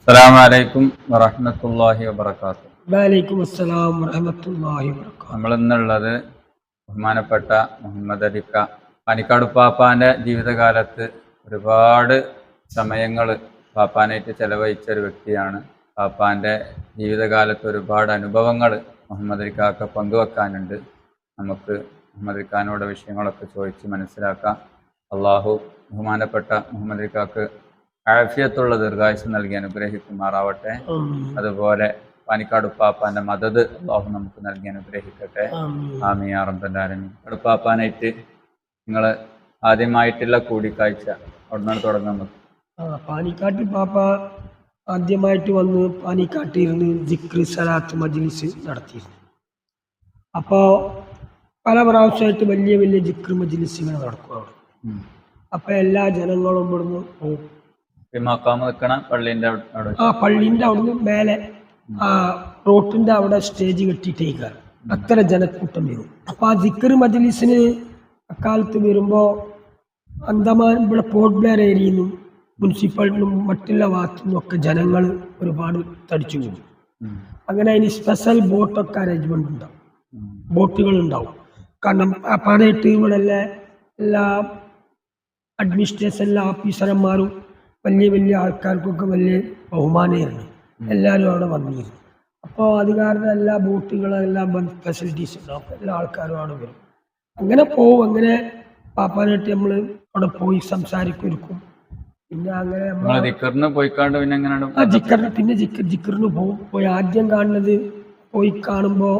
അസ്സലാമലൈക്കും വറഹ്മത്തുള്ളാഹി വബറകാതുഹു. വഅലൈക്കും അസ്സലാം വറഹ്മത്തുള്ളാഹി വബറകാതുഹു. നമ്മളിന്നുള്ളത് ബഹുമാനപ്പെട്ട മുഹമ്മദ് അലിക്ക പാനിക്കാട് പാപ്പാൻ്റെ ജീവിതകാലത്ത് ഒരുപാട് സമയങ്ങൾ പാപ്പാനായിട്ട് ചെലവഴിച്ച ഒരു വ്യക്തിയാണ്. പാപ്പാൻ്റെ ജീവിതകാലത്ത് ഒരുപാട് അനുഭവങ്ങൾ മുഹമ്മദ് അലിക്കാക്ക് പങ്കുവെക്കാനുണ്ട്. നമുക്ക് മുഹമ്മദ് അലിക്കാനോട് വിഷയങ്ങളൊക്കെ ചോദിച്ച് മനസ്സിലാക്കാം. അള്ളാഹു ബഹുമാനപ്പെട്ട മുഹമ്മദ് അലിക്കാക്ക് ആഫിയത്തുള്ള ദീർഘായുസ് നൽകി അനുഗ്രഹിക്കുമാറാവട്ടെ. അതുപോലെ പാനിക്കാട് ഉപ്പാപ്പാന്റെ മദത് അള്ളാഹു നമുക്ക് നൽകി അനുഗ്രഹിക്കട്ടെ. ആമീൻ യാ റബ്ബൽ ആലമീൻ. ഉപ്പാപ്പാനായിട്ട് നിങ്ങൾ ആദ്യമായിട്ടുള്ള കൂടിക്കാഴ്ച അവിടുന്ന് തുടങ്ങാൻ പറ്റും? പാനിക്കാട്ട് പാപ്പ ആദ്യമായിട്ട് വന്ന് പാനിക്കാട്ടിരുന്ന് ദിക്ർ സലാത്ത് മജ്ലിസ് നടത്തിയിരുന്നു. അപ്പോൾ പല പ്രാവശ്യമായിട്ട് വലിയ വലിയ ദിക്ർ മജ്ലിസുകൾ നടക്കും അവിടെ. അപ്പോൾ എല്ലാ ജനങ്ങളും ഇവിടുന്ന് പോകും. പള്ളിന്റെ അവിടുന്ന് മേലെ റോട്ടിന്റെ അവിടെ സ്റ്റേജ് കെട്ടിയിട്ടേക്കാറ്. അത്ര ജനക്കൂട്ടം വരും. അപ്പൊ ആ ദിക്ർ മജ്ലിസിന് അക്കാലത്ത് വരുമ്പോ അന്തമാൻ ഇവിടെ പോർട്ട് ബ്ലെയർ ഏരിയയിൽ നിന്നും മുനിസിപ്പാലിറ്റിയിലും മറ്റുള്ള ഭാഗത്തുനിന്നും ഒക്കെ ജനങ്ങൾ ഒരുപാട് തടിച്ചു പോകും. അങ്ങനെ അതിന് സ്പെഷ്യൽ ബോട്ടൊക്കെ അറേഞ്ച്മെന്റ് ഉണ്ടാവും, ബോട്ടുകൾ ഉണ്ടാവും. കാരണം പാനായിട്ട് ഇവിടെ എല്ലാ അഡ്മിനിസ്ട്രേഷനിലെ ഓഫീസർമാരും വലിയ വലിയ ആൾക്കാർക്കൊക്കെ വലിയ ബഹുമാനമായിരുന്നു. എല്ലാവരും അവിടെ വന്നിരുന്നു. അപ്പോൾ അത് കാരണം എല്ലാ ബോട്ടുകളും എല്ലാം ഫെസിലിറ്റീസ് ഉണ്ടാവും. എല്ലാ ആൾക്കാരും അവിടെ വരും. അങ്ങനെ പോവും. അങ്ങനെ പാപ്പാനായിട്ട് നമ്മൾ അവിടെ പോയി സംസാരിക്കും. പിന്നെ അങ്ങനെ ജിക്കറിന് പോകും. പോയി ആദ്യം കാണുന്നത് പോയി കാണുമ്പോൾ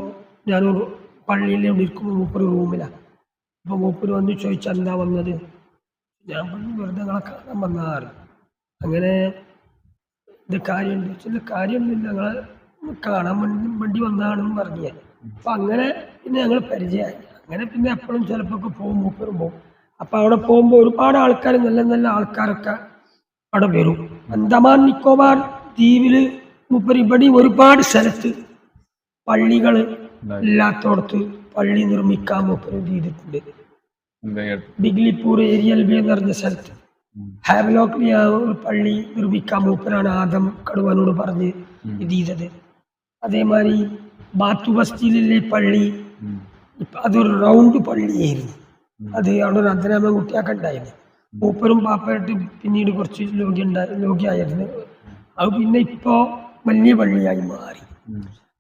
ഞാനൊരു പള്ളിയിൽ ഇവിടെ ഇരിക്കുമ്പോൾ മൂപ്പര് റൂമിലാണ്. അപ്പോൾ മൂപ്പര് വന്ന് ചോദിച്ചാൽ എന്താ വന്നത്? ഞാൻ പറഞ്ഞു വെറുതെ നിങ്ങളെ കാണാൻ വന്നാറ്. അങ്ങനെ ഇത് കാര്യമുണ്ട് ചില കാര്യമൊന്നുമില്ല, ഞങ്ങളെ കാണാൻ വേണ്ടി വന്നതാണെന്ന് പറഞ്ഞേ. അപ്പം അങ്ങനെ പിന്നെ ഞങ്ങൾ പരിചയമായി. അങ്ങനെ പിന്നെ എപ്പോഴും ചിലപ്പോൾ പോകും, മൂപ്പരും പോകും. അപ്പം അവിടെ പോകുമ്പോൾ ഒരുപാട് ആൾക്കാർ, നല്ല നല്ല ആൾക്കാരൊക്കെ അവിടെ വരും. അന്തമാൻ നിക്കോബാർ ദ്വീപിൽ മൂപ്പർ ഇവിടെ ഒരുപാട് സ്ഥലത്ത് പള്ളികൾ ഇല്ലാത്തോടത്ത് പള്ളി നിർമ്മിക്കാൻ മൂപ്പർ ചെയ്തിട്ടുണ്ട്. ബിഗ്ലിപ്പൂർ ഏരിയൽ ബി എന്ന് പറഞ്ഞ സ്ഥലത്ത് ഹാവലോക്കിൽ ഒരു പള്ളി നിർമ്മിക്കാൻ മൂപ്പരാണ് ആദം കടുവനോട് പറഞ്ഞ് ഇത് ചെയ്തത്. അതേമാതിരി ബാത്തു ബസ്തിയിലെ പള്ളി അതൊരു റൗണ്ട് പള്ളിയായിരുന്നു. അത് അവിടെ ഒരു അന്തരാമ കുട്ടിയൊക്കെ ഉണ്ടായിരുന്നു. മൂപ്പരും പാപ്പയായിട്ട് പിന്നീട് കുറച്ച് ലോകിയായിരുന്നു. അത് പിന്നെ ഇപ്പോൾ വലിയ പള്ളിയായി മാറി.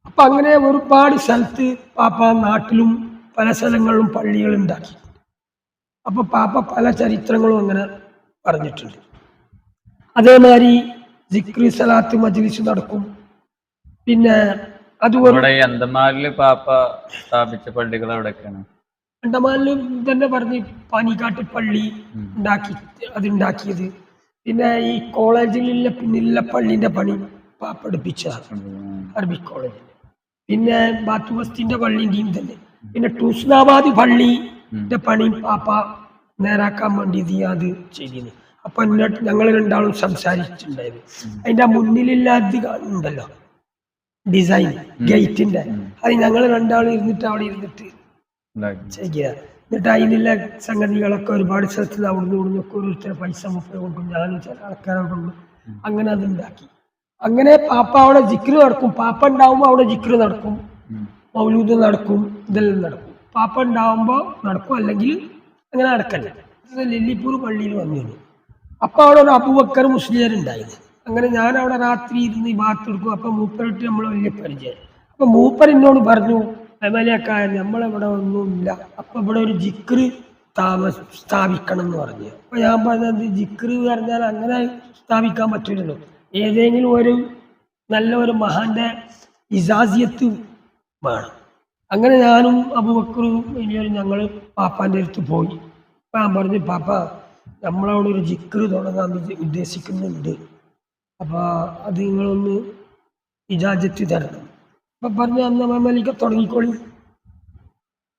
അപ്പം അങ്ങനെ ഒരുപാട് സ്ഥലത്ത് പാപ്പ നാട്ടിലും പല സ്ഥലങ്ങളിലും പള്ളികൾ ഉണ്ടാക്കി. അപ്പൊ പാപ്പ പല ചരിത്രങ്ങളും അങ്ങനെ പറഞ്ഞിട്ടുണ്ട്. അതേമാതിരി ദിക്ർ സലാത്ത് മജ്ലിസ് നടക്കും. പിന്നെ അതുപോലെ അന്തമാനില് പാപ്പ സ്ഥാപിച്ച പള്ളികൾ എവിടെയൊക്കെയാണ്? അന്തമാനില് തന്നെ പറഞ്ഞ് പാനിക്കാട്ട് പള്ളി അതുണ്ടാക്കിയത്. പിന്നെ ഈ കോളേജിലുള്ള പിന്നിലുള്ള പള്ളിന്റെ പണി പാപ്പ എടുപ്പിച്ചതാണ്, അറബിക് കോളേജിൽ. പിന്നെ ബാത്തുബസ്തിന്റെ പള്ളിന്റെയും തന്നെ. പിന്നെ ടൂസ്നാബാദ് പള്ളിന്റെ പണി പാപ്പ നേരാക്കാൻ വേണ്ടി അത് ചെയ്തിരുന്നു. അപ്പൊ എന്നിട്ട് ഞങ്ങൾ രണ്ടാളും സംസാരിച്ചിട്ടുണ്ടായിരുന്നു. അതിന്റെ മുന്നിലുള്ള ഇത് ഉണ്ടല്ലോ ഡിസൈൻ ഗേറ്റിന്റെ, അത് ഞങ്ങൾ രണ്ടാളും ഇരുന്നിട്ട് അവിടെ ഇരുന്നിട്ട് ചെയ്യുക. എന്നിട്ട് അതിനുള്ള സംഗതികളൊക്കെ ഒരുപാട് സ്ഥലത്ത് അവിടുന്ന് ഇവിടുന്നൊക്കെ ഓരോരുത്തരെ പൈസ മുപ്പത് കൊണ്ടും ഞാനും ചില ആൾക്കാരെ കൊണ്ടും അങ്ങനെ അത് ഉണ്ടാക്കി. അങ്ങനെ പാപ്പ അവിടെ ജിക്ര് നടക്കും. പാപ്പ ഉണ്ടാവുമ്പോൾ അവിടെ ജിക്ര് നടക്കും, മൗലൂദ് നടക്കും, ഇതെല്ലാം നടക്കും. പാപ്പ ഉണ്ടാവുമ്പോൾ നടക്കും, അല്ലെങ്കിൽ അങ്ങനെ നടക്കല്ല. ലില്ലിപ്പൂർ പള്ളിയിൽ വന്നിരുന്നു. അപ്പൊ അവിടെ ഒരു അബൂബക്കർ മുസ്ലിയാർ ഉണ്ടായിരുന്നു. അങ്ങനെ ഞാൻ അവിടെ രാത്രി ഇരുന്ന് ഈ ഭാഗത്ത് എടുക്കും. അപ്പൊ മൂപ്പരിട്ട് നമ്മൾ വലിയ പരിചയം. അപ്പൊ മൂപ്പർ എന്നോട് പറഞ്ഞു, എമലക്കായ നമ്മളിവിടെ ഒന്നുമില്ല, അപ്പൊ ഇവിടെ ഒരു ജിക്ർ സ്ഥാപിക്കണം എന്ന് പറഞ്ഞു. അപ്പൊ ഞാൻ പറഞ്ഞത് ജിക്ർ പറഞ്ഞാൽ അങ്ങനെ സ്ഥാപിക്കാൻ പറ്റില്ലല്ലോ, ഏതെങ്കിലും ഒരു നല്ല ഒരു മഹാന്റെ ഇജാസിയത്ത് വേണം. അങ്ങനെ ഞാനും അബൂബക്കറും വലിയൊരു ഞങ്ങൾ പാപ്പാന്റെ അടുത്ത് പോയി. അപ്പം ഞാൻ പറഞ്ഞു, പാപ്പ നമ്മളവിടെ ഒരു ജിക്ർ തുടങ്ങാൻ ഉദ്ദേശിക്കുന്നുണ്ട്, അപ്പൊ അത് നിങ്ങളൊന്ന് ഇജാസത്ത് തരണം. അപ്പൊ പറഞ്ഞു, അന്ന് മമ്മലിക്ക തുടങ്ങിക്കോളി.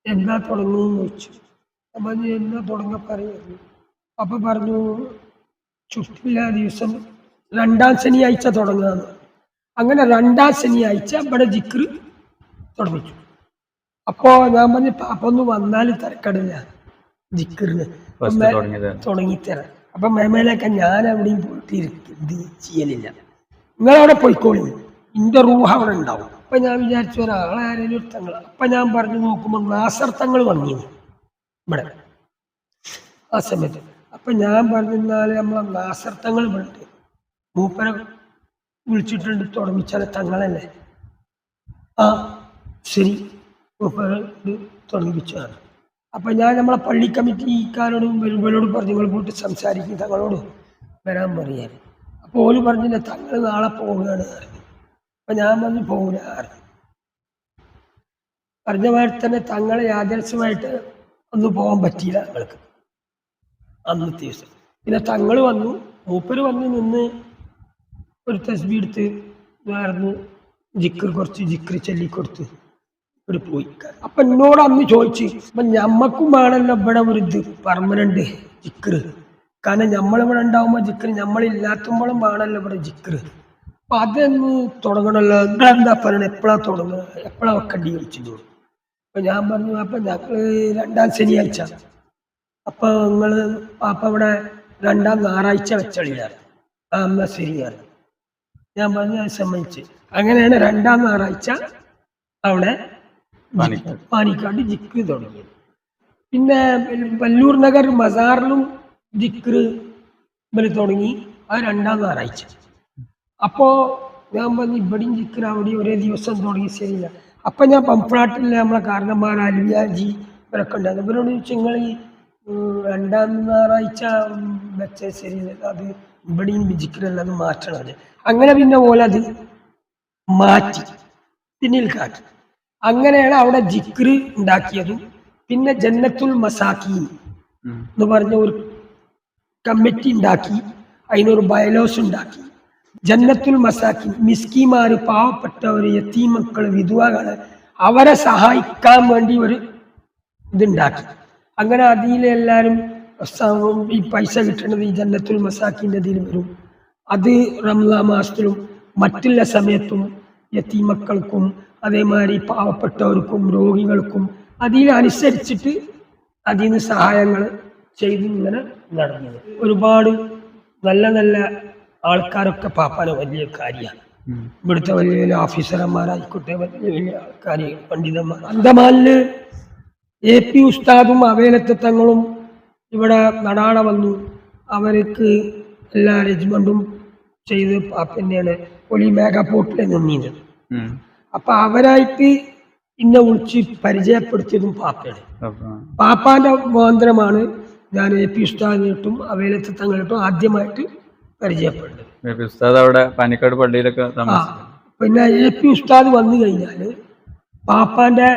എന്താ തുടങ്ങുമെന്ന് ചോദിച്ചു. ഞാൻ പറഞ്ഞു, എന്താ തുടങ്ങാൻ പറയുന്നു. അപ്പൊ പറഞ്ഞു, ചുറ്റില്ല ദിവസം 2-ാം ശനിയാഴ്ച തുടങ്ങാന്ന്. അങ്ങനെ 2-ാം ശനിയാഴ്ച ഇവിടെ ജിക്ർ തുടങ്ങിച്ചു. അപ്പോ ഞാൻ പറഞ്ഞു, പാപ്പ ഒന്ന് വന്നാൽ തിരക്കടില്ല, ജിക്കറിന് തുടങ്ങിത്തരാം. അപ്പൊ മേമയിലൊക്കെ ഞാൻ എവിടെയും പോയിട്ട് ഇത് ചെയ്യലില്ല. നിങ്ങളവിടെ പോയിക്കോളി, ഇന്റെ റൂഹ് അവിടെ ഉണ്ടാവും. അപ്പൊ ഞാൻ വിചാരിച്ചു ഒരാളെ ആരെങ്കിലും തങ്ങൾ. അപ്പൊ ഞാൻ പറഞ്ഞു നോക്കുമ്പോ നാസർ തങ്ങൾ വന്നിരുന്നു ഇവിടെ ആ സമയത്ത്. അപ്പൊ ഞാൻ പറഞ്ഞാല് നമ്മളെ നാസർ തങ്ങൾ ഇവിടെ മൂപ്പരെ വിളിച്ചിട്ടുണ്ട്, തുടങ്ങിച്ചാൽ തങ്ങളല്ലേ. ആ ശരി, മൂപ്പര് തുടങ്ങിപ്പിച്ചതാണ്. അപ്പൊ ഞാൻ നമ്മളെ പള്ളി കമ്മിറ്റിക്കാരോടും വരുമ്പോഴോട് പറഞ്ഞു നിങ്ങൾ പോയിട്ട് സംസാരിക്കും, തങ്ങളോട് വരാൻ പറയാൻ. അപ്പൊ ഓല് പറഞ്ഞില്ല തങ്ങൾ നാളെ പോവുകയാണ്. അപ്പൊ ഞാൻ പറഞ്ഞു പോകില്ല. പറഞ്ഞ മാതിരി തന്നെ തങ്ങളെ യാദർശമായിട്ട് ഒന്നും പോകാൻ പറ്റിയില്ല ഞങ്ങൾക്ക് അന്നത്തെ ദിവസം. പിന്നെ തങ്ങൾ വന്നു, മൂപ്പര് വന്ന് നിന്ന് ഒരു തസ്ബീഹ് എടുത്ത് വേർന്ന് കുറച്ച് ജിക്ർ ചൊല്ലിക്കൊടുത്ത് ഇവിടെ പോയി. അപ്പൊ എന്നോട് അന്ന് ചോദിച്ചു, അപ്പൊ ഞമ്മക്കും വേണമല്ലോ ഇവിടെ ഒരു ഇത് പെർമനന്റ് ജിക്ർ. കാരണം നമ്മളിവിടെ ഉണ്ടാവുമ്പോ ജിക്ർ, നമ്മളില്ലാത്തുമ്പോഴും വേണമല്ലോ ഇവിടെ ജിക്ർ. അപ്പൊ അതൊന്ന് തുടങ്ങണമല്ലോ. എന്താ പറയണത്, എപ്പോഴാ തുടങ്ങുക, എപ്പോഴാ വെക്കണ്ടി ചോദിച്ചു. അപ്പൊ ഞാൻ പറഞ്ഞു അപ്പൊ ഞങ്ങള് 2ാം ശനിയാഴ്ച. അപ്പൊ നിങ്ങള് പാപ്പ ഇവിടെ 2ാം ഞായറാഴ്ച വെച്ചളിയാണ്. ആ എന്നാ ശരിയാണ്. ഞാൻ പറഞ്ഞു അത് സമ്മതിച്ച്. അങ്ങനെയാണ് 2ാം ഞായറാഴ്ച അവിടെ പാനിക്കാട് ജിക്ർ തുടങ്ങിയത്. പിന്നെ വല്ലൂർ നഗർ മസാറിലും ജിക്ർ തുടങ്ങി, അത് 2ാം ഞായറാഴ്ച. അപ്പോ ഞാൻ പറഞ്ഞു ഇവിടെയും ജിക്ർ അവിടെയും ഒരേ ദിവസം തുടങ്ങി ശരിയില്ല. അപ്പൊ ഞാൻ പമ്പ്രാട്ടിലെ നമ്മളെ കാരണന്മാർ അലിയാജി ഇവരൊക്കെ ഉണ്ടായിരുന്നു. ഇവരോട് ചോദിച്ചു നിങ്ങൾ ഈ 2ാം ഞായറാഴ്ച വെച്ച ശരിയില്ല, അത് ഇവിടെയും ജിക്രല്ല, അത് മാറ്റണം. അങ്ങനെ പിന്നെ പോലെ അത് മാറ്റി പിന്നിൽ കാട്ടി. അങ്ങനെയാണ് അവിടെ ജിക്ർ ഉണ്ടാക്കിയതും. പിന്നെ ജന്നത്തുൽ മസാക്കീൻ എന്ന് പറഞ്ഞ ഒരു കമ്മിറ്റി ഉണ്ടാക്കി, അതിനൊരു ബയലോസ് ഉണ്ടാക്കി. ജന്നത്തുൽ മസാക്കീൻ മിസ്കിമാര്, പാവപ്പെട്ടവര്, യതീമക്കള്, വിധവകള്, അവരെ സഹായിക്കാൻ വേണ്ടി ഒരു ഇതുണ്ടാക്കി. അങ്ങനെ അതിലെല്ലാവരും ഈ പൈസ കിട്ടുന്നത് ഈ ജന്നത്തുൽ മസാക്കിൻ്റെ ഇതിൽ വരും. അത് റംസാൻ മാസത്തിലും മറ്റുള്ള സമയത്തും യതീമക്കൾക്കും അതേമാതിരി പാവപ്പെട്ടവർക്കും രോഗികൾക്കും അതിനനുസരിച്ചിട്ട് അതിൽ നിന്ന് സഹായങ്ങൾ ചെയ്ത് ഇങ്ങനെ നടന്നത്. ഒരുപാട് നല്ല നല്ല ആൾക്കാരൊക്കെ പാപ്പാനെ വലിയ കാര്യമാണ്. ഇവിടുത്തെ വലിയ വലിയ ഓഫീസർമാരായിക്കോട്ടെ, വലിയ വലിയ ആൾക്കാർ, പണ്ഡിതന്മാർ. അന്തമാനില് AP ഉസ്താദും അവേലത്തെ തങ്ങളും ഇവിടെ നടാട വന്നു. അവർക്ക് എല്ലാ അറേഞ്ച്മെന്റും ചെയ്ത് പാപ്പ തന്നെയാണ് ഒലി മേഘപോട്ടിലെ നിന്നത്. അപ്പൊ അവരായിട്ട് ഇന്നെ വിളിച്ച് പരിചയപ്പെടുത്തിയതും പാപ്പയാണ്. പാപ്പാന്റെ മുഖാന്തരമാണ് ഞാൻ AP ഉസ്താദിനായിട്ടും അവേലത്തെ തങ്ങളായിട്ടും ആദ്യമായിട്ട് പരിചയപ്പെട്ടത്. അവിടെ പാനിക്കാട് പള്ളിയിലൊക്കെ. പിന്നെ AP ഉസ്താദ് വന്നു കഴിഞ്ഞാല് പാപ്പാന്റെ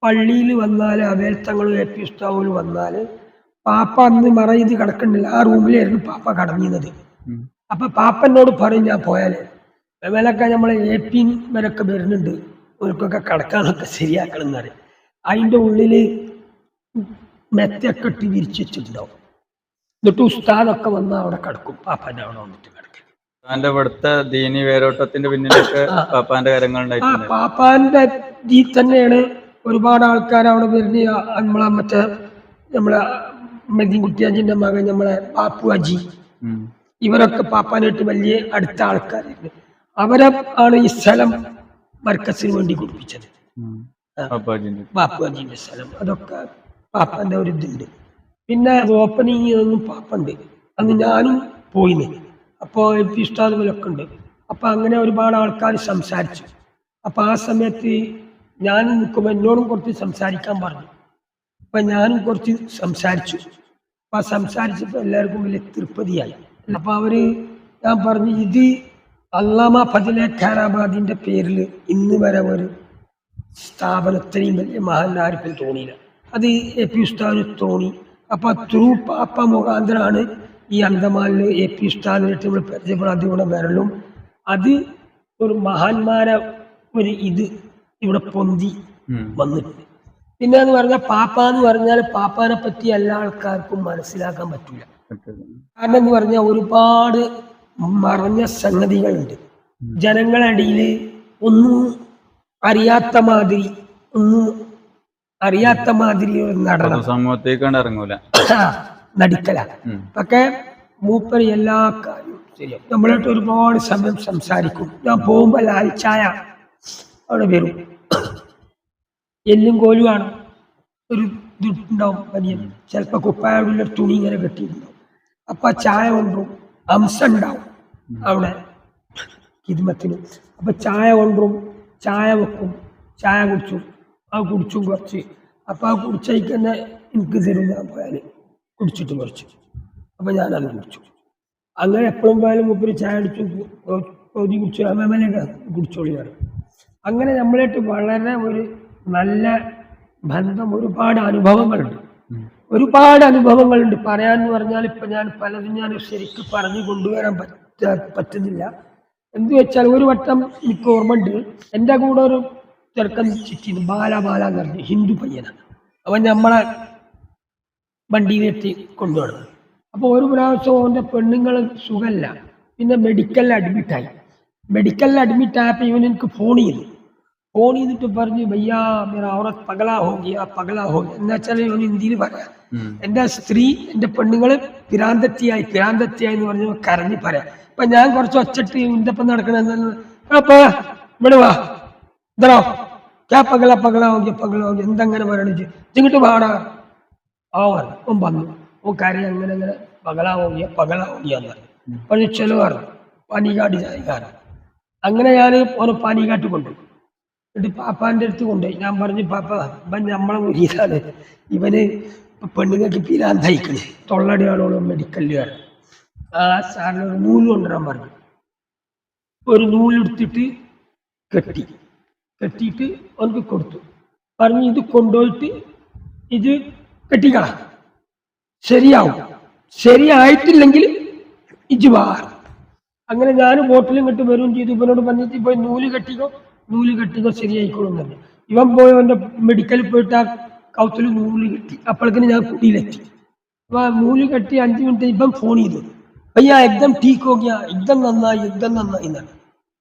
പള്ളിയിൽ വന്നാല് അവേലത്തങ്ങളും AP ഉസ്താദും വന്നാല് പാപ്പ അന്ന് മറയത് കിടക്കണ്ടില്ല, ആ റൂമിലായിരുന്നു പാപ്പ കടന്നിരുന്നത്. അപ്പൊ പാപ്പനോട് പറയും ഞാൻ പോയാല് വിലക്കെ നമ്മളെ AP വരൊക്കെ വരുന്നുണ്ട്, അവർക്കൊക്കെ കിടക്കാനൊക്കെ ശരിയാക്കണം എന്ന് പറയും. അതിൻ്റെ ഉള്ളില് മെത്തയൊക്കെ ഇട്ട് വിരിച്ചു വെച്ചിട്ടുണ്ടാവും. എന്നിട്ട് ഉസ്താദൊക്കെ വന്ന് അവിടെ കിടക്കും, പാപ്പാന്റെ അവിടെ വന്നിട്ട് കിടക്കും. ഇവിടുത്തെ ദീനി വേരോട്ടത്തിന്റെ പിന്നിലൊക്കെ പാപ്പാന്റെ കാര്യങ്ങൾ പാപ്പാന്റെ ഇതിൽ തന്നെയാണ് ഒരുപാട് ആൾക്കാർ അവിടെ വരുന്ന. നമ്മളെ മെതിൻകുട്ടിയാജിന്റെ മകൻ നമ്മളെ ബാപ്പു അജി, ഇവരൊക്കെ പാപ്പാനായിട്ട് വലിയ അടുത്ത ആൾക്കാരായിരുന്നു. അവരെ ആണ് ഈ സ്ഥലം മർക്കസിന് വേണ്ടി കൊടുപ്പിച്ചത്, ബാപ്പു അജിന്റെ സ്ഥലം. അതൊക്കെ പാപ്പാന്റെ ഒരു ഇതുണ്ട്. പിന്നെ ഓപ്പണിങ് ഒന്നും പാപ്പുണ്ട്, അന്ന് ഞാനും പോയിന്. അപ്പോൾ AP ഉസ്താദുകളൊക്കെ ഉണ്ട്. അപ്പൊ അങ്ങനെ ഒരുപാട് ആൾക്കാർ സംസാരിച്ചു. അപ്പൊ ആ സമയത്ത് ഞാൻ നിൽക്കുമ്പോൾ എന്നോടും കുറച്ച് സംസാരിക്കാൻ പറഞ്ഞു. അപ്പൊ ഞാനും കുറച്ച് സംസാരിച്ചു. അപ്പൊ സംസാരിച്ചപ്പോൾ എല്ലാവർക്കും വലിയ തൃപ്തിയായി. അപ്പൊ അവര് ഞാൻ പറഞ്ഞു ഇത് അല്ലാമ ഫദിലെ ഖൈറാബാദിന്റെ പേരിൽ ഇന്ന് വരെ ഒരു സ്ഥാപനത്തിനെയും വലിയ മഹാനാർക്കും തോന്നിയില്ല. അത് AP ഉസ്താദിന് തോന്നി. അപ്പൊ ത്രൂ പാപ്പ മുഖാന്തരമാണ് ഈ അന്തമാനില് AP ഉസ്താദിനായിട്ട് നമ്മൾ പരിചയപ്പെടാൻ ഇവിടെ വരലും. അത് ഒരു മഹാന്മാരെ ഒരു ഇത് ഇവിടെ പൊന്തി വന്നിട്ടുണ്ട്. പിന്നെ എന്ന് പറഞ്ഞാൽ പാപ്പ എന്ന് പറഞ്ഞാൽ പാപ്പാനെ പറ്റി എല്ലാ ആൾക്കാർക്കും മനസ്സിലാക്കാൻ പറ്റില്ല. കാരണം എന്ന് പറഞ്ഞാൽ ഒരുപാട് മറഞ്ഞ സംഗതികളുണ്ട്. ജനങ്ങളടിയിൽ ഒന്നും അറിയാത്ത മാതിരി നടനം സമൂഹത്തേക്കാണ്ട് ഇറങ്ങൂല, നടിക്കല. പക്ഷെ മൂപ്പര് എല്ലാ കാര്യവും ശരിയാവും. നമ്മളായിട്ട് ഒരുപാട് സമയം സംസാരിക്കും. ഞാൻ പോകുമ്പോൾ ലാൽ ചായ അവിടെ വരും. എല്ലും കോലുമാണ്, ഒരു ഇതുണ്ടാവും പനിയൻ, ചിലപ്പോൾ കുപ്പായോടുള്ള തുണി ഇങ്ങനെ കെട്ടിയിട്ടുണ്ടാവും. അപ്പൊ ആ ചായ കൊണ്ടും അംശം ഉണ്ടാവും അവിടെ കിദ്മത്തിന്. അപ്പൊ ചായ കൊണ്ടും ചായ വെക്കും, ചായ കുടിച്ചും, അത് കുടിച്ചും കുറച്ച്. അപ്പൊ ആ കുടിച്ചേക്ക് തന്നെ എനിക്ക് തരും. ഞാൻ പോയാൽ കുടിച്ചിട്ട് കുറച്ച്, അപ്പൊ ഞാനത് കുടിച്ചു. അങ്ങനെ എപ്പോഴും പോയാലും മുപ്പര് ചായ അടിച്ചു കൊതി കുടിച്ചു അമ്മേമേലൊക്കെ കുടിച്ചോളിയാണ്. അങ്ങനെ നമ്മളായിട്ട് വളരെ ഒരു നല്ല ബന്ധം, ഒരുപാട് അനുഭവങ്ങളുണ്ട്. ഒരുപാട് അനുഭവങ്ങളുണ്ട് പറയാന്ന് പറഞ്ഞാൽ. ഇപ്പൊ ഞാൻ പലതും ഞാൻ ശരിക്കും പറഞ്ഞു കൊണ്ടുവരാൻ പറ്റുന്നില്ല. എന്തു വെച്ചാൽ ഒരു വട്ടം എനിക്ക് ഓർമ്മയുണ്ട്, എൻ്റെ കൂടെ ഒരു ചെറുക്കൻ ചിറ്റിന് ബാല എന്ന് പറഞ്ഞു, ഹിന്ദു പയ്യനാണ്. അവൻ നമ്മളെ വണ്ടിയിലെത്തി കൊണ്ടുപോകണം. അപ്പോൾ ഒരു പ്രാവശ്യം അവൻ്റെ പെണ്ണുങ്ങൾ സുഖമല്ല, പിന്നെ മെഡിക്കലിൽ അഡ്മിറ്റായി. മെഡിക്കലിൽ അഡ്മിറ്റായപ്പോൾ ഇവൻ എനിക്ക് ഫോൺ ചെയ്തിട്ട് പറഞ്ഞു, ഭയ്യാ മേരാ ഔറത്ത് പഗലാ ഹോ ഗയാ എന്ന് വെച്ചാൽ ഇവൻ ഹിന്ദിയിൽ പറയാം. എൻ്റെ സ്ത്രീ, എൻ്റെ പെണ്ണുങ്ങൾ പിരാന്തത്തിയായി എന്ന് പറഞ്ഞ് കരഞ്ഞ് പറയാം. അപ്പൊ ഞാൻ കുറച്ച് ഒച്ചിട്ട് ഇതിൻ്റെ ഒപ്പം നടക്കണെന്ന്, ഇവിടെ വാ, ഇതോ ക്യാ പഗലാ ഹോ ഗയാ എന്തങ്ങനെ പറയണിച്ച് ഇങ്ങോട്ട് പാടാ. ഓൻ വന്നു, ഓൻ കരയും, അങ്ങനെ അങ്ങനെ പഗലാ ഹോ ഗയാ എന്ന് പറഞ്ഞു. ചെലവാർ പാനിക്കാട്ട് ചായക്കാരൻ. അങ്ങനെ ഞാൻ ഓരോ പാനിക്കാട്ട് കൊണ്ടുപോയി. എന്നിട്ട് പാപ്പാൻ്റെ അടുത്ത് കൊണ്ടുപോയി. ഞാൻ പറഞ്ഞു, പാപ്പ ഇവൻ നമ്മളെ മുരീതാണ്, ഇവന് പെണ്ണുങ്ങൾക്ക് പിരാന്തയിക്കണേ, തൊള്ളടിയാളോളം മെഡിക്കലുകാരൻ. ആ സാറിന് ഒരു നൂല് കൊണ്ടുവരാൻ പറഞ്ഞു. ഒരു നൂലെടുത്തിട്ട് കെട്ടിയിട്ട് അവർക്ക് കൊടുത്തു. പറഞ്ഞു, ഇത് കൊണ്ടുപോയിട്ട് ഇത് കെട്ടിക്കളാം, ശരിയാവും, ശരിയായിട്ടില്ലെങ്കിൽ ഇജുവാർ. അങ്ങനെ ഞാൻ ബോട്ടിലും കെട്ടി വരും ചെയ്തു. ഇവനോട് പറഞ്ഞിട്ട് ഇപ്പൊ നൂല് കെട്ടിക്കോ ശരിയായിക്കോളും തന്നെ. ഇവൻ പോയി അവൻ്റെ മെഡിക്കലിൽ പോയിട്ട് ആ കൗത്തിൽ നൂല് കെട്ടി. അപ്പോഴേക്കിന് ഞാൻ കുടിയിലെത്തി. അപ്പൊ നൂല് കെട്ടി 5 മിനിറ്റ് ഇപ്പം ഫോൺ ചെയ്തു, ഭയ്യ എക്ദം ടീക്ക് ഹോ ഗയാ, എക്ദം നന്നായി എന്നാണ്,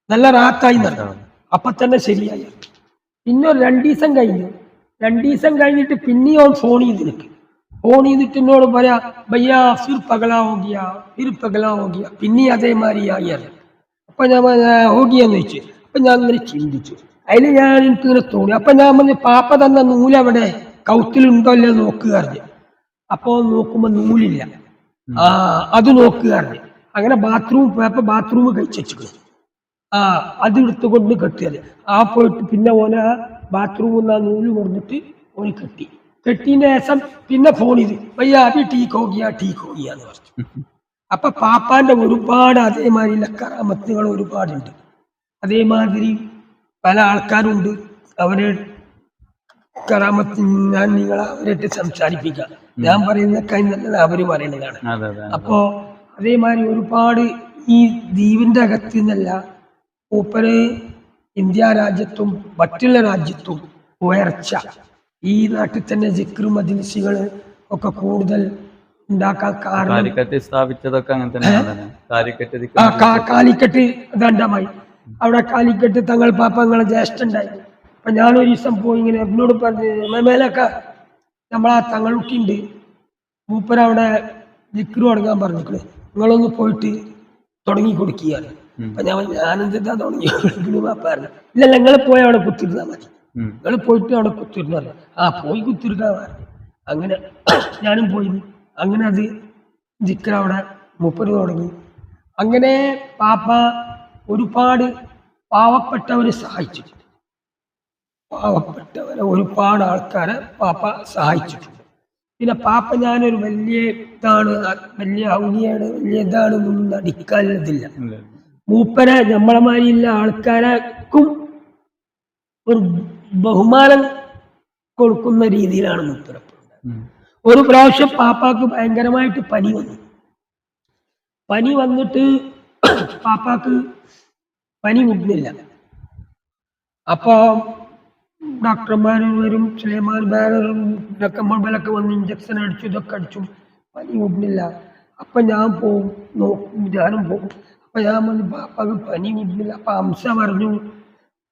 നല്ല റാത്തായി എന്നാണ്. അപ്പൊ തന്നെ ശരിയായി. പിന്നെ 2 ദിവസം കഴിഞ്ഞിട്ട് പിന്നെയും അവൻ ഫോൺ ചെയ്തിട്ട് എന്നോട് പറയാ, ഭയ്യാ ഫിർ പഗലാ ഹോ ഗയാ പിന്നെ അതേമാതിരി ആയി. അപ്പൊ ഞാൻ ഹോഗിയെന്ന് ചോദിച്ചു. അപ്പൊ ഞാൻ ഇങ്ങനെ ചിന്തിച്ചു, അതിന് എനിക്കിങ്ങനെ തോന്നി. അപ്പൊ ഞാൻ പറഞ്ഞു, പാപ്പ തന്ന നൂലവിടെ കൗത്തിലുണ്ടോ അല്ലേ നോക്കുകയായിരുന്നു. അപ്പൊ നോക്കുമ്പോ നൂലില്ല. അത് നോക്കുകയായിരുന്നു. അങ്ങനെ ബാത്റൂം പോയപ്പോ ബാത്റൂം കഴിച്ചു. അത് എടുത്തുകൊണ്ട് കെട്ടിയത്. പോയിട്ട് പിന്നെ ഓനെ ആ ബാത്റൂമിൽ നിന്ന് ആ നൂല് കൊടുത്തിട്ട് ഓന് കെട്ടിന്റെ ശേഷം പിന്നെ ഫോൺ ചെയ്ത്, ഭയ്യാ അഭി ടീക്ക് ഹോ ഗയാ എന്ന് പറഞ്ഞു. അപ്പൊ പാപ്പാന്റെ ഒരുപാട് അതേമാതിരി കറാമത്തുകൾ ഒരുപാടുണ്ട്. അതേമാതിരി പല ആൾക്കാരുണ്ട്. അവരെ കറാമത്ത് ഞാൻ അവരായിട്ട് സംസാരിപ്പിക്കാം. ഞാൻ പറയുന്നതൊക്കെ നല്ലത് അവര് പറയുന്നതാണ്. അപ്പോ അതേമാതിരി ഒരുപാട് ഈ ദ്വീപിന്റെ അകത്ത് നിന്നല്ല, മൂപ്പര് ഇന്ത്യ രാജ്യത്തും മറ്റുള്ള രാജ്യത്തും ഉയർച്ച, ഈ നാട്ടിൽ തന്നെ സിക്ർ മജ്‌ലിസുകൾ ഒക്കെ കൂടുതൽ ഉണ്ടാക്കാൻ കാരണം സ്ഥാപിച്ചതൊക്കെ അങ്ങനെ തന്നെ. കാലിക്കറ്റ് ദണ്ഡമായി. അവിടെ കാലിക്കറ്റ് തങ്ങൾ പാപ്പങ്ങളെ ജ്യേഷ്ഠണ്ടായി. അപ്പൊ ഞാനൊരു ദിവസം പോയി ഇങ്ങനെ എന്നോട് പറഞ്ഞ്, മേലൊക്കെ നമ്മളാ തങ്ങളുട്ടിണ്ട്, മൂപ്പരവിടെ ദിക്റ് തുടങ്ങാൻ പറഞ്ഞിട്ട് നിങ്ങളൊന്ന് പോയിട്ട് തുടങ്ങി കൊടുക്കുകയാണ്. അപ്പൊ ഞാനെന്താ തുടങ്ങി കൊടുക്കുന്നു പാപ്പ പറഞ്ഞു. ഇല്ല, നിങ്ങൾ പോയി അവിടെ കുത്തിരുന്നാ മതി, നിങ്ങൾ പോയിട്ട് അവിടെ കുത്തിരുന്നല്ല. പോയി കുത്തിരുന്നാ പറഞ്ഞു. അങ്ങനെ ഞാനും പോയി. അങ്ങനെ അത് ദിക്റ് അവിടെ മൂപ്പര് തുടങ്ങി. അങ്ങനെ പാപ്പ ഒരുപാട് പാവപ്പെട്ടവരെ സഹായിച്ചിട്ടുണ്ട്. ഒരുപാട് ആൾക്കാരെ പാപ്പ സഹായിച്ചിട്ടുണ്ട്. പിന്നെ പാപ്പ ഞാനൊരു വലിയ ഔലിയാണ്, വലിയ ഇതാണെന്നൊന്നും നടിക്കാനുള്ളതില്ല. മൂപ്പരെ നമ്മളെ മാതിരിയുള്ള ആൾക്കാർക്കും ഒരു ബഹുമാനം കൊടുക്കുന്ന രീതിയിലാണ് മൂപ്പര. ഒരു പ്രാവശ്യം പാപ്പാക്ക് ഭയങ്കരമായിട്ട് പനി വന്നിട്ട് പാപ്പാക്ക് പനി വിടുന്നില്ല. അപ്പൊ ഡോക്ടർമാർ വരും, സുലൈമാൻ ബാനറും ബലൊക്കെ വന്ന് ഇഞ്ചക്ഷൻ അടിച്ചു, ഇതൊക്കെ അടിച്ചു, പനി വിടുന്നില്ല. അപ്പൊ ഞാൻ ഞാനും പോകും. അപ്പൊ ഞാൻ പറഞ്ഞു, പാപ്പാക്ക് പനി വിടുന്നില്ല. അപ്പൊ അംസ പറഞ്ഞു,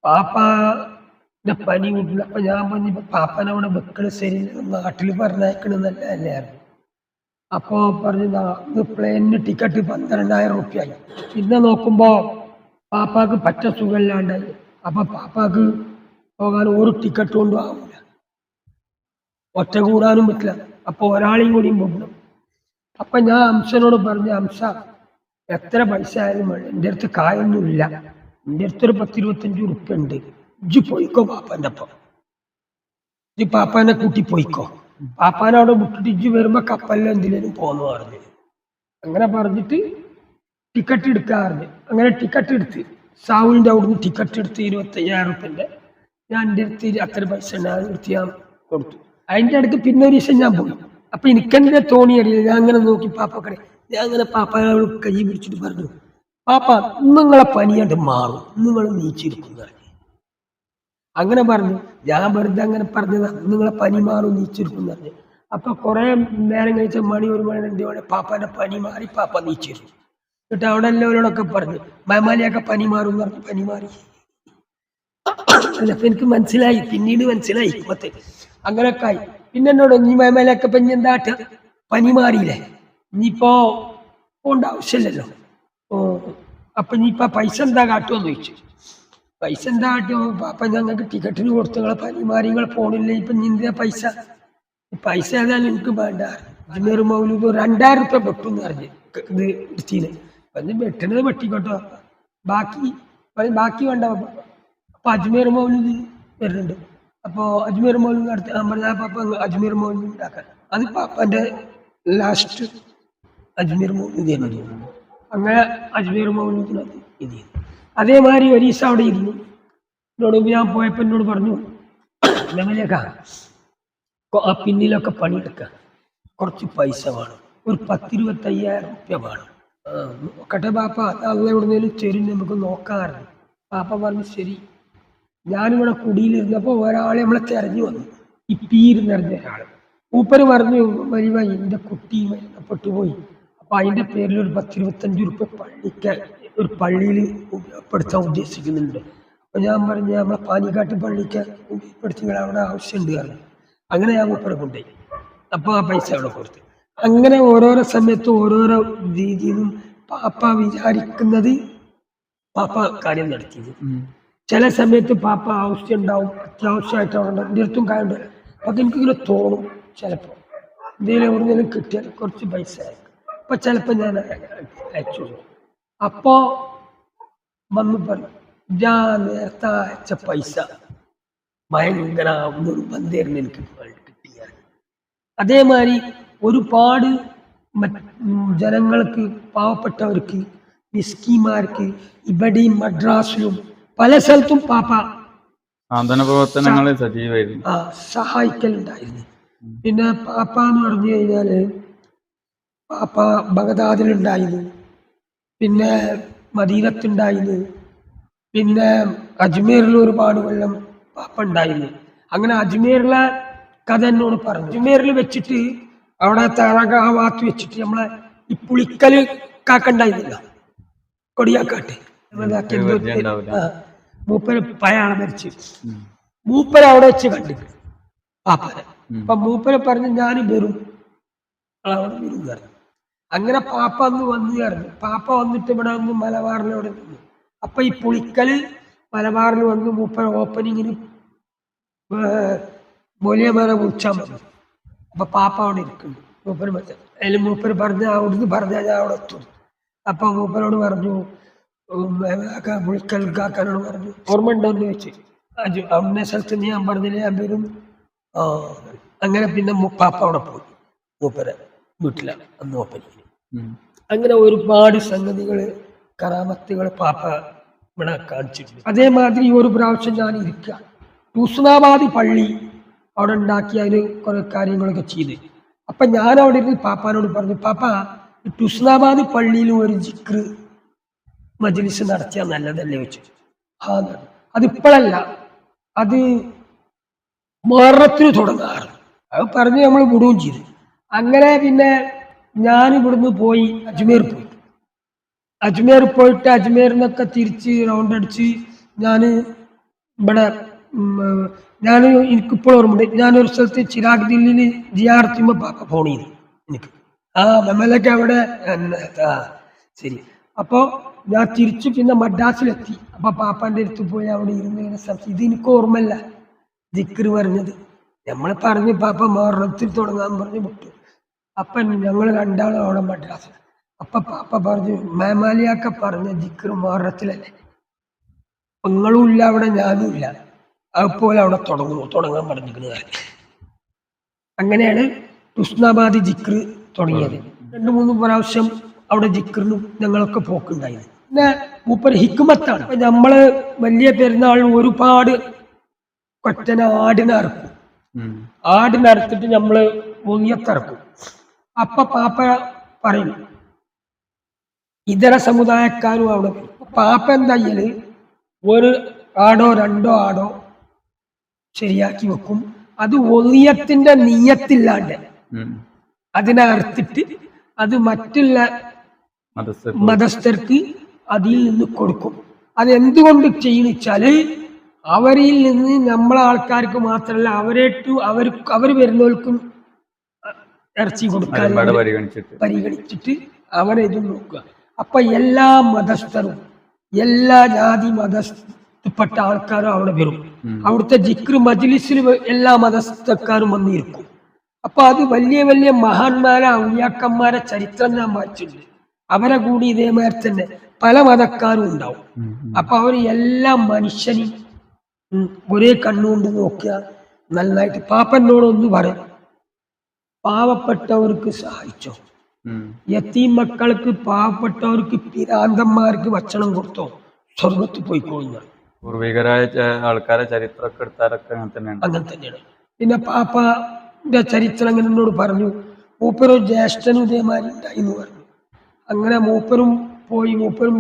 പാപ്പാന്റെ പനി വിടില്ല. അപ്പൊ ഞാൻ പറഞ്ഞു, പാപ്പനവിടെ വെക്കണ ശരി, നാട്ടിൽ പറഞ്ഞയക്കണമെന്നല്ല അല്ലായിരുന്നു. അപ്പോൾ പറഞ്ഞ ഇത് പ്ലെയിനിന് ടിക്കറ്റ് 12,000 റുപ്യായി. പിന്നെ നോക്കുമ്പോൾ പാപ്പാക്ക് പറ്റ സുഖമില്ലാണ്ടായി. അപ്പൊ പാപ്പാക്ക് പോകാൻ ഒരു ടിക്കറ്റ് കൊണ്ടും ആവില്ല, ഒറ്റ കൂടാനും പറ്റില്ല. അപ്പൊ ഒരാളെയും കൂടിയും പോകണം. അപ്പൊ ഞാൻ അംസനോട് പറഞ്ഞു, അംസ എത്ര പൈസ ആയാലും വേണം, എൻ്റെ അടുത്ത് കായൊന്നുമില്ല, എൻ്റെ അടുത്തൊരു 10-25 റുപ്യ ഉണ്ട്, ഇജ്ജ് പോയിക്കോ പാപ്പാൻ്റെ ഒപ്പം, ഇജ്ജ് പാപ്പാനെ കൂട്ടി പോയിക്കോ, പാപ്പാനവിടെ വിട്ടിട്ട് ഇജ്ജ് വരുമ്പോ കപ്പലിൽ എന്തിനേലും പോന്നു പറഞ്ഞു. അങ്ങനെ പറഞ്ഞിട്ട് ടിക്കറ്റ് എടുക്കാറുണ്ട്. അങ്ങനെ ടിക്കറ്റ് എടുത്ത് സാവുവിൻ്റെ അവിടുന്ന് ടിക്കറ്റ് എടുത്ത് 25,000 റുപ്യൻ്റെ. ഞാൻ എൻ്റെ അടുത്ത് അത്ര പൈസ എടുത്ത് ഞാൻ കൊടുത്തു. അതിൻ്റെ ഇടയ്ക്ക് പിന്നെ ഒരു ദിവസം ഞാൻ പോയി. അപ്പൊ എനിക്കെന്തിനെ തോണി അറിയില്ല, ഞാൻ അങ്ങനെ നോക്കി പാപ്പക്കടെ, ഞാൻ അങ്ങനെ പാപ്പാനോട് കൈ പിടിച്ചിട്ട് പറഞ്ഞു, പാപ്പ നിങ്ങളെ പനിയാണ്ട് മാറും, നിങ്ങൾ നീച്ചിരിക്കുന്ന. അങ്ങനെ പറഞ്ഞു. ഞാൻ വെറുതെ അങ്ങനെ പറഞ്ഞതാ, നിങ്ങളെ പനി മാറും നീച്ചിരിക്കുന്ന പറഞ്ഞു. അപ്പൊ കുറെ നേരം കഴിച്ച 1 മണി 2 മണി പാപ്പാന്റെ പനി മാറി, പാപ്പ നീച്ചിരുന്നു. എന്നിട്ട് അവിടെ എല്ലാവരോടൊക്കെ പറഞ്ഞു, മൈമാലിയൊക്കെ പനി മാറും എന്ന് പറഞ്ഞു. പനി മാറി. അപ്പൊ എനിക്ക് മനസ്സിലായി, പിന്നീട് മനസ്സിലായി മൊത്തം അങ്ങനൊക്കെ ആയി. പിന്നെ എന്നോട് നീ മൈമാലിയൊക്കെ ഇപ്പൊ എന്താട്ട, പനി മാറിയില്ലേ, ഇനിയിപ്പോ പോണ്ട ആവശ്യമില്ലല്ലോ, അപ്പൊ ഇനിയിപ്പോ പൈസ എന്താ കാട്ടുമെന്ന് ചോദിച്ചു. പൈസ എന്താ കാട്ടുമോ, പാപ്പ ഞങ്ങൾക്ക് ടിക്കറ്റിന് കൊടുത്തു, നിങ്ങളെ പനി മാറി, നിങ്ങൾ പോണില്ല, ഇപ്പൊ നിന്റെ പൈസ ഏതായാലും എനിക്ക് വേണ്ട. അജ്മീർ മൗലൂദ് 2,000 റുപ്യ വെട്ടെന്ന് പറഞ്ഞ് ഇത് എടുത്തിന്. അപ്പൊ വെട്ടണത് വെട്ടിക്കോട്ടോ, ബാക്കി വേണ്ട. അപ്പൊ അജ്മീർ മൗലൂദ് വരുന്നുണ്ട്. അപ്പൊ അജ്മീർ മൗലൂദ് നടത്തി പാപ്പ അജ്മീർ മൗലൂദ് ഉണ്ടാക്കാൻ, അത് പാപ്പന്റെ ലാസ്റ്റ് അജ്മീർ മൗലൂദ് എന്ന്. അങ്ങനെ അജ്മീർ മൗലൂദിനത് ഇത്. അതേമാതിരി ഒരു ദിവസം അവിടെ ഇരുന്നു. എന്നോട് ഞാൻ പോയപ്പോ എന്നോട് പറഞ്ഞു, നമ്മലേക്കാ ആ പിന്നിലൊക്കെ പണിയെടുക്കുക, കുറച്ച് പൈസ വേണം, ഒരു 10-25,000 റുപ്യ വേണം. നോക്കട്ടെ പാപ്പ, അത് എവിടുന്നേലും ചെരിഞ്ഞ് നമുക്ക് നോക്കാറുണ്ട്. പാപ്പ പറഞ്ഞു ശരി. ഞാനിവിടെ കുടിയിലിരുന്നപ്പോ ഒരാളെ നമ്മളെ തെരഞ്ഞു വന്നു, ഈ പീര് നിറഞ്ഞ ഒരാള്. മൂപ്പര് പറഞ്ഞു, വലിയ എന്റെ കുട്ടി മരണപ്പെട്ടുപോയി, അപ്പൊ അതിന്റെ പേരിൽ ഒരു 10-25 റുപ്യ ഒരു പള്ളിയിൽ ഉപയോഗപ്പെടുത്താൻ ഉദ്ദേശിക്കുന്നുണ്ട്. അപ്പൊ ഞാൻ പറഞ്ഞു, നമ്മളെ പാനിക്കാട്ട് പള്ളിക്ക് ഉപയോഗപ്പെടുത്തിയാൽ അവിടെ ആവശ്യമുണ്ട് കാരണം. അങ്ങനെ ഞാൻ മൂപ്പരെ കൊണ്ടുപോയി. അപ്പൊ ആ പൈസ അവിടെ കൊടുത്തു. അങ്ങനെ ഓരോരോ സമയത്ത് ഓരോരോ രീതിയിലും പാപ്പ വിചാരിക്കുന്നത് പാപ്പ കാര്യം നടത്തിയത്. ചില സമയത്ത് പാപ്പ ആവശ്യം ഉണ്ടാവും, അത്യാവശ്യമായിട്ട് അവിടെ എൻ്റെ അടുത്തും കാര്യം ഉണ്ടാവും. അപ്പൊ എനിക്കിങ്ങനെ തോന്നും, ചിലപ്പോ എന്തെങ്കിലും എവിടെയെങ്കിലും കിട്ടിയാൽ കുറച്ച് പൈസ അയക്കും. അപ്പൊ ചിലപ്പോ ഞാൻ അയച്ചു. അപ്പോ വന്ന് പറഞ്ഞു, ഞാൻ നേരത്തെ അയച്ച പൈസ ഭയങ്കര നിർബന്ധമായിരുന്നു എനിക്ക് കിട്ടിയ. അതേമാതിരി ഒരുപാട് ജനങ്ങൾക്ക്, പാവപ്പെട്ടവർക്ക്, മിസ്കിമാർക്ക് ഇവിടെയും മദ്രാസിലും പല സ്ഥലത്തും പാപ്പ സഹായിക്കലുണ്ടായിരുന്നു. പിന്നെ പാപ്പ എന്ന് പറഞ്ഞു കഴിഞ്ഞാല് പാപ്പ ബഗദാദിലുണ്ടായിരുന്നു, പിന്നെ മദീനത്തുണ്ടായിരുന്നു, പിന്നെ അജ്മീറിൽ ഒരുപാട് കൊല്ലം പാപ്പ ഉണ്ടായിരുന്നു. അങ്ങനെ അജ്മീറിലെ കഥ എന്നോട് പറഞ്ഞു. അജ്മീറിൽ വെച്ചിട്ട് അവിടെ ആ ഭാഗത്ത് വെച്ചിട്ട് നമ്മളെ ഈ പുളിക്കല് കാക്കണ്ടായിരുന്നില്ല, കൊടിയാക്കാട്ട്, മൂപ്പര് പയാളെ മരിച്ചു. മൂപ്പര് അവിടെ വെച്ച് കണ്ടു പാപ്പനെ. അപ്പൊ മൂപ്പര് പറഞ്ഞു, ഞാൻ വരും, അവിടെ വരും പറഞ്ഞു. അങ്ങനെ പാപ്പ അന്ന് വന്നു കയറുന്നു. പാപ്പ വന്നിട്ട് ഇവിടെ വന്ന് മലബാറിലവിടെ നിന്നു. അപ്പൊ ഈ പുളിക്കല് മലബാറിൽ വന്ന് മൂപ്പര് ഓപ്പണിങ്ങിന് മൊലിയമാരെ വിളിച്ചാൽ മതി. അപ്പൊ പാപ്പ അവിടെ ഇരിക്കുന്നു. മൂപ്പര് അതിൽ മൂപ്പര് അവിടുന്ന് പറഞ്ഞാൽ ഞാൻ അവിടെ എത്തും. അപ്പൊ മൂപ്പരോട് പറഞ്ഞു, പുളിക്കൽ കാക്കാനോട് പറഞ്ഞു, ഓർമ്മ ഉണ്ടോന്ന് ചോദിച്ചു. അന്ന സ്ഥലത്ത് ഞാൻ പറഞ്ഞില്ലേ ഞാൻ വരും. അങ്ങനെ പിന്നെ പാപ്പ അവിടെ പോയി, മൂപ്പര വീട്ടിലാണ് അന്ന് ഓപ്പണിങ്ങിന്. അങ്ങനെ ഒരുപാട് സംഗതികള്, കറാമത്തുകൾ പാപ്പ ഇവിടെ കാണിച്ചിട്ടുണ്ട്. അതേമാതിരി ഒരു പ്രാവശ്യം ഞാൻ ഇരിക്കുക, ഹുസ്നാബാദ് പള്ളി അവിടെ ഉണ്ടാക്കി അതിന് കുറെ കാര്യങ്ങളൊക്കെ ചെയ്ത്. അപ്പൊ ഞാൻ അവിടെ ഇരുന്ന് പാപ്പാനോട് പറഞ്ഞു, പാപ്പ ഹുസ്നാബാദ് പള്ളിയിൽ ഒരു ജിക്ർ മജ്ലിസ് നടത്തിയാൽ നല്ലതല്ലേ വെച്ചു. അതിപ്പോഴല്ല, അത് മുഹറത്തിന് തുടങ്ങാറ്. അത് പറഞ്ഞ് നമ്മൾ വിടുകയും ചെയ്തു. അങ്ങനെ പിന്നെ ഞാൻ ഇവിടുന്ന് പോയി അജ്മീർ പോയിട്ട് അജ്മീറിനൊക്കെ തിരിച്ച് റൗണ്ട് അടിച്ച് ഞാൻ ഇവിടെ എനിക്കിപ്പോൾ ഓർമ്മയുണ്ട്, ഞാനൊരു സ്ഥലത്ത് ചിരാഗ് ദില്ലിൽ ജിയാർത്തുമ്പോൾ പാപ്പ ഫോൺ ചെയ്തു എനിക്ക്. മെമ്മലൊക്കെ അവിടെ ആ ശരി. അപ്പോ ഞാൻ തിരിച്ചു പിന്നെ മദ്രാസിലെത്തി. അപ്പൊ പാപ്പാന്റെ അടുത്ത് പോയി അവിടെ ഇരുന്ന് ഇത് എനിക്ക് ഓർമ്മല്ല ദിക്ർ പറഞ്ഞത്. നമ്മൾ പറഞ്ഞു പാപ്പ മുഹറത്തിൽ തുടങ്ങാൻ പറഞ്ഞു വിട്ടു. അപ്പൊ ഞങ്ങൾ രണ്ടാളും അവിടെ മദ്രാസിൽ. അപ്പൊ പാപ്പ പറഞ്ഞു മേമാലിയൊക്കെ പറഞ്ഞ ദിക്ർ മുഹറത്തിലല്ലേ, നിങ്ങളും ഇല്ല അവിടെ, ഞാനും ഇല്ല, അതുപോലെ അവിടെ തുടങ്ങാൻ പറഞ്ഞിരിക്കുന്നത്. അങ്ങനെയാണ് ഹുസ്നാബാദി ജിക്ർ തുടങ്ങിയത്. 2-3 പ്രാവശ്യം അവിടെ ജിക്റിനും ഞങ്ങളൊക്കെ പോക്കുണ്ടായിരുന്നു. പിന്നെ മൂപ്പര് ഹിക്മത്താണ്. അപ്പൊ നമ്മള് വലിയ പെരുന്നാളിന് ഒരുപാട് കൊറ്റന ആടിനറക്കും. ആടിനറുത്തിട്ട് നമ്മള് മുങ്ങിയത്തിറക്കും. അപ്പൊ പാപ്പ പറയും ഇതര സമുദായക്കാരും അവിടെ വരും. പാപ്പ എന്തായാല് ഒരു ആടോ 2 ആടോ ശരിയാക്കി വെക്കും. അത് ഒളിയത്തിന്റെ നീയത്തില്ലാണ്ട് അതിനെ അറുത്തിട്ട് അത് മറ്റുള്ള മതസ്ഥർക്ക് അതിൽ നിന്ന് കൊടുക്കും. അത് എന്തുകൊണ്ട് ചെയ്യുന്നിച്ചാല് അവരിൽ നിന്ന് നമ്മളെ ആൾക്കാർക്ക് മാത്രമല്ല അവർ വരുന്നവർക്കും ഇറച്ചി കൊടുക്കാൻ പരിഗണിച്ചിട്ട് അവരെ നോക്കുക. അപ്പൊ എല്ലാ മതസ്ഥരും എല്ലാ ജാതി മതപ്പെട്ട ആൾക്കാരും അവിടെ വരും. അവിടുത്തെ ജിക്ർ മജ്ലിസിൽ എല്ലാ മതസ്ഥക്കാരും വന്നിരിക്കും. അപ്പൊ അത് വലിയ വലിയ മഹാന്മാരെ ഔലിയാക്കന്മാരെ ചരിത്രം ഞാൻ വായിച്ചിട്ടുണ്ട്. അവരെ കൂടി ഇതേമാതിരി തന്നെ പല മതക്കാരും ഉണ്ടാവും. അപ്പൊ അവർ എല്ലാ മനുഷ്യനും ഒരേ കണ്ണുകൊണ്ട് നോക്കുക. നന്നായിട്ട് പാപ്പനോട് ഒന്ന് പറയും, പാവപ്പെട്ടവർക്ക് സഹായിച്ചോ, യത്തീം മക്കൾക്ക് പാവപ്പെട്ടവർക്ക് പിരാന്തന്മാർക്ക് ഭക്ഷണം കൊടുത്തോ, സ്വർഗത്ത് പോയിക്കോളുന്ന പൂർവികരായ ആൾക്കാരെ ചരിത്രമൊക്കെ എടുത്താലൊക്കെ അങ്ങനെ തന്നെയാണ്. പിന്നെ പാപ്പന്റെ ചരിത്രം അങ്ങനെ എന്നോട് പറഞ്ഞു. മൂപ്പരും ജ്യേഷ്ഠനും ഇതേമാതിരി ഉണ്ടായി എന്ന് പറഞ്ഞു. അങ്ങനെ മൂപ്പരും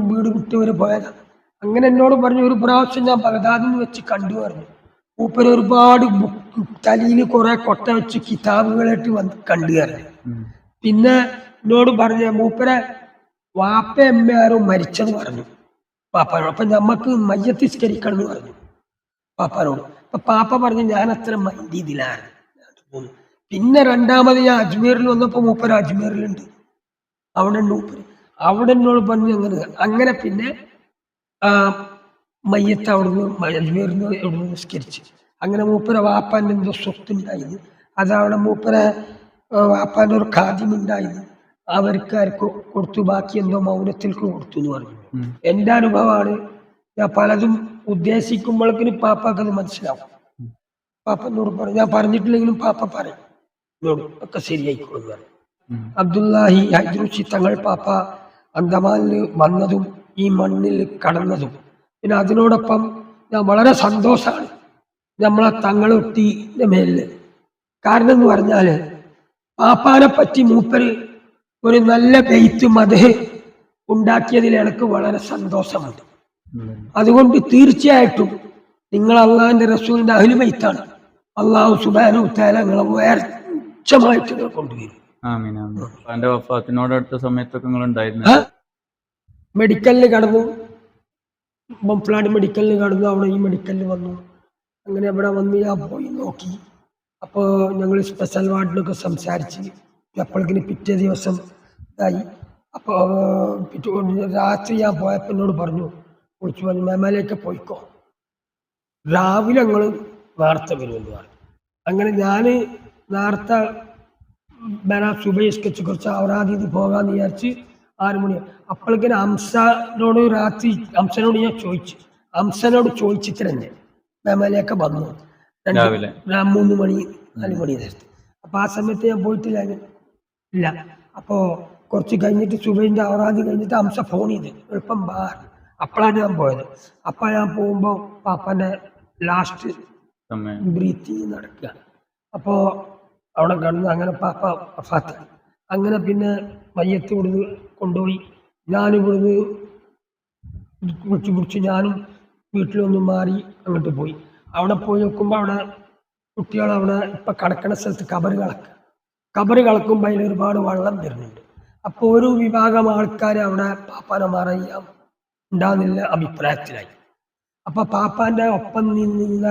വീട് വിട്ടവര് പോയതാണ്. അങ്ങനെ എന്നോട് പറഞ്ഞു, ഒരു പ്രാവശ്യം ഞാൻ ബഗ്ദാദിൽ നിന്ന് വെച്ച് കണ്ടു പറഞ്ഞു. മൂപ്പര് ഒരുപാട് തലയിൽ കുറെ കൊട്ട വെച്ച് കിതാബുകളായിട്ട് കണ്ടു പറഞ്ഞു. പിന്നെ എന്നോട് പറഞ്ഞ മൂപ്പരെ വാപ്പ അമ്മയാരോ മരിച്ചെന്ന് പറഞ്ഞു പാപ്പാനോട്. അപ്പൊ നമ്മക്ക് മയ്യത്തിസ്കരിക്കണം എന്ന് പറഞ്ഞു പാപ്പാനോട്. അപ്പൊ പാപ്പ പറഞ്ഞു ഞാൻ അത്ര മൈൻഡ് ചെയ്തില്ലാണ്. പിന്നെ 2ാമത് ഞാൻ അജ്മീറിൽ വന്നപ്പോ മൂപ്പര് അജ്മീറിലുണ്ട്, അവിടെ ഉണ്ട് മൂപ്പര്. അവിടെ എന്നോട് പറഞ്ഞു അങ്ങനെ പിന്നെ മയ്യത്ത് അവിടുന്ന് അജ്മീറിന് എവിടുന്ന് നിസ്കരിച്ച്. അങ്ങനെ മൂപ്പര വാപ്പാൻ്റെ എന്തോ സ്വത്തുണ്ടായിരുന്നു, അതവിടെ മൂപ്പര വാപ്പാൻ്റെ ഒരു ഖാദിമുണ്ടായിരുന്നു, അവർക്കാർക്ക് കൊടുത്തു, ബാക്കി എന്തോ മൗനത്തിൽക്ക് കൊടുത്തു എന്ന് പറഞ്ഞു. എൻ്റെ അനുഭവമാണ്. ഞാൻ പലതും ഉദ്ദേശിക്കുമ്പോഴേക്കിന് പാപ്പാക്കത് മനസ്സിലാവും. പാപ്പ എന്നോട് പറഞ്ഞു, ഞാൻ പറഞ്ഞിട്ടില്ലെങ്കിലും പാപ്പ പറയും എന്നോട് ഒക്കെ ശരിയായിക്കോളെന്ന് പറഞ്ഞു. അബ്ദുല്ലാഹി ഹൈദ്രൂസി തങ്ങൾ പാപ്പ അന്തമാനിൽ വന്നതും ഈ മണ്ണിൽ കടന്നതും പിന്നെ അതിനോടൊപ്പം ഞാൻ വളരെ സന്തോഷമാണ് നമ്മളെ തങ്ങളൊട്ടിന്റെ മേലില്. കാരണം എന്ന് പറഞ്ഞാല് പാപ്പാനെ പറ്റി മൂപ്പര് ഒരു നല്ല ബെയ്ത്ത് മദ്ഹ് ഉണ്ടാക്കിയതിൽ എനിക്ക് വളരെ സന്തോഷമുണ്ട്. അതുകൊണ്ട് തീർച്ചയായിട്ടും നിങ്ങൾ അള്ളാഹിന്റെ റസൂലിന്റെ അഹ്ലു ബൈത്താണ്. അള്ളാഹു സുബ്ഹാനഹു വ തആല നിങ്ങളെ ഉയർച്ചമായിട്ട് കൊണ്ടുവരും. മെഡിക്കലിൽ കടന്നു, ബംഫ്ലാഡ് മെഡിക്കലിൽ കടന്നു. അവിടെ ഈ മെഡിക്കലിൽ വന്നു. അങ്ങനെ ഇവിടെ വന്ന് ഞാൻ പോയി നോക്കി. അപ്പോൾ ഞങ്ങൾ സ്പെഷ്യൽ വാർഡിലൊക്കെ സംസാരിച്ച് അപ്പോഴേക്കിന് പിറ്റേ ദിവസം ഇതായി. അപ്പോൾ രാത്രി ഞാൻ പോയപ്പോൾ എന്നോട് വിളിച്ചു പറഞ്ഞു, മേമാലയൊക്കെ പോയിക്കോ, രാവിലെ ഞങ്ങൾ നേരത്തെ വരുമെന്ന് പറഞ്ഞു. അങ്ങനെ ഞാൻ നേരത്തെ സുബൈസ്കച്ച് കുറച്ച് അവറാദീത് പോകാമെന്ന് വിചാരിച്ച് 6 മണി. അപ്പോഴേക്കിന് ഹംസനോട് ഞാൻ ചോദിച്ചു, ഹംസനോട് ചോദിച്ചിട്ട് തന്നെ മേമാലയൊക്കെ വന്നു 3 മണി 4 മണി നേരത്തെ. അപ്പൊ ആ സമയത്ത് ഞാൻ പോയിട്ടില്ല ഇല്ല. അപ്പോ കുറച്ച് കഴിഞ്ഞിട്ട് സുബൈന്റെ അവറാദി കഴിഞ്ഞിട്ട് ഹംസ ഫോൺ ചെയ്ത് എളുപ്പം അപ്പോഴാണ് ഞാൻ പോയത്. അപ്പൊ ഞാൻ പോകുമ്പോ പാപ്പന്റെ ലാസ്റ്റ് ബ്രീത്തിങ് നടക്കുക. അപ്പോ അവിടെ കടന്ന് അങ്ങനെ പാപ്പ വഫാത്തായി. അങ്ങനെ പിന്നെ മയ്യത്ത് ഇവിടുന്ന് കൊണ്ടുപോയി. ഞാനിവിടുന്ന് പിടിച്ച് ഞാനും വീട്ടിലൊന്ന് മാറി അങ്ങോട്ട് പോയി. അവിടെ പോയി നോക്കുമ്പോൾ അവിടെ കുട്ടികളവിടെ ഇപ്പൊ കിടക്കണ സ്ഥലത്ത് കബറ് കളക്കുമ്പോൾ അതിൽ ഒരുപാട് വെള്ളം വരുന്നുണ്ട്. അപ്പോൾ ഒരു വിഭാഗം ആൾക്കാർ അവിടെ പാപ്പാനെ മറയാൻ ഉണ്ടാകുന്നില്ല അഭിപ്രായത്തിലായി. അപ്പൊ പാപ്പാന്റെ ഒപ്പം നിന്ന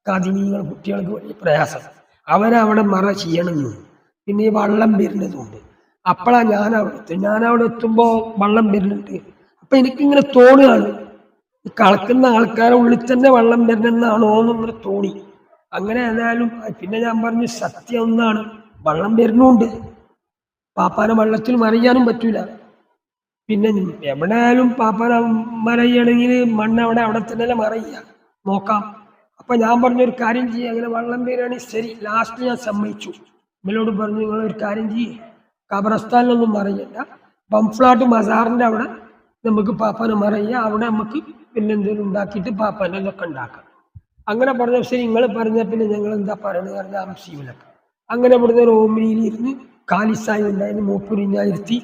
കാദിനീങ്ങൾ കുട്ടികൾക്ക് വലിയ പ്രയാസം, അവരവിടെ മറ ചെയ്യണമെന്ന്. പിന്നെ ഈ വെള്ളം വരുന്നതുകൊണ്ട് അപ്പോഴാ ഞാനവിടെ എത്തുമ്പോ വെള്ളം വരുന്നുണ്ട്. അപ്പൊ എനിക്കിങ്ങനെ തോന്നുകയാണ് ഈ കളക്കുന്ന ആൾക്കാരെ ഉള്ളിൽ തന്നെ വെള്ളം വരുന്നെന്നാണോ എന്നിങ്ങനെ തോന്നി. അങ്ങനെ ഏതായാലും പിന്നെ ഞാൻ പറഞ്ഞു സത്യം ഒന്നാണ്, വെള്ളം വരുന്നുണ്ട്. പാപ്പാനെ വെള്ളത്തിൽ മറിയാനും പറ്റൂല. പിന്നെ എവിടെയായാലും പാപ്പാനെ മറയുകയാണെങ്കിൽ മണ്ണ് അവിടെ തന്നെ മറയുക നോക്കാം. അപ്പൊ ഞാൻ പറഞ്ഞൊരു കാര്യം ചെയ്യുക, അങ്ങനെ വെള്ളം വരികയാണെങ്കിൽ ശരി. ലാസ്റ്റ് ഞാൻ സമ്മതിച്ചു. ഇവരോട് പറഞ്ഞു നിങ്ങളൊരു കാര്യം ചെയ്യേ, ഖബറസ്ഥാനിലൊന്നും മറയല്ല, ബംഫ്ലാട്ട് മസാറിന്റെ അവിടെ നമുക്ക് പാപ്പാനെ മറയുക, അവിടെ നമുക്ക് പിന്നെ എന്തെങ്കിലും ഉണ്ടാക്കിയിട്ട് പാപ്പാനെ ഇതൊക്കെ ഉണ്ടാക്കാം. അങ്ങനെ പറഞ്ഞ ശരി നിങ്ങൾ പറഞ്ഞ പിന്നെ ഞങ്ങൾ എന്താ പറയുന്നത് പറഞ്ഞ ആംശീവിലൊക്കെ. അങ്ങനെ ഇവിടുന്ന് ഒരു ഓമിനിയിലിരുന്ന് കാലിസായി ഉണ്ടായിരുന്നു. മൂപ്പുരിഞ്ഞായിരുത്തി